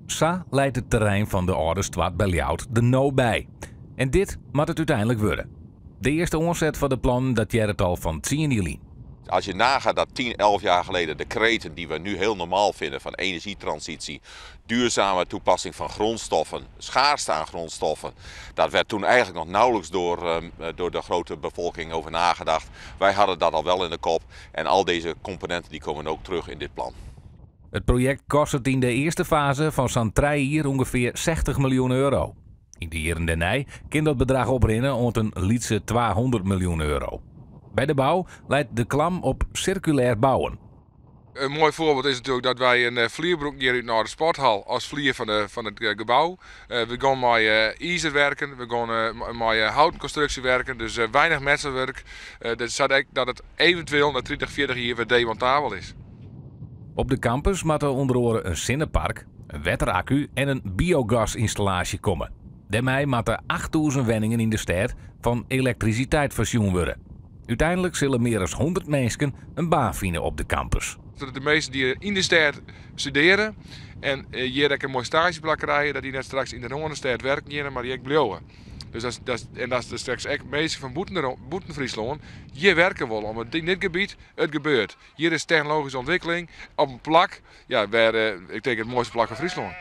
Sa leidt het terrein van de oude stad Beljout de no bij. En dit moet het uiteindelijk worden. De eerste omzet van de plan dateert het al van 10 juli. Als je nagaat dat 10, 11 jaar geleden de kreten die we nu heel normaal vinden van energietransitie, duurzame toepassing van grondstoffen, schaarste aan grondstoffen, dat werd toen eigenlijk nog nauwelijks door de grote bevolking over nagedacht. Wij hadden dat al wel in de kop en al deze componenten die komen ook terug in dit plan. Het project kost het in de eerste fase van zo'n 3 jaar ongeveer 60 miljoen euro. In de jaren daarna kan dat bedrag oprennen om een lietse 200 miljoen euro. Bij de bouw leidt de klam op circulair bouwen. Een mooi voorbeeld is natuurlijk dat wij een vlierbroek hier naar de sporthal als vlier van het gebouw. We gaan met ijzer werken, we gaan met houten constructie werken, dus weinig metselwerk. Dat staat dat het eventueel na 30, 40 jaar weer demontabel is. Op de campus moet er onder andere een zinnepark, een wateraccu en een biogasinstallatie komen. Daarmee moeten 8000 woningen in de stad van elektriciteit voorzien worden. Uiteindelijk zullen meer dan 100 mensen een baan vinden op de campus. De meesten die in de stad studeren en hier een mooi stageplek krijgen, dat die net straks in de andere stad werken, maar die ook blijven. Dus dat is straks ook mensen van buiten Friesland hier werken willen, omdat in dit gebied het gebeurt. Hier is technologische ontwikkeling op een plak, ja, waar ik denk het mooiste plak van Friesland.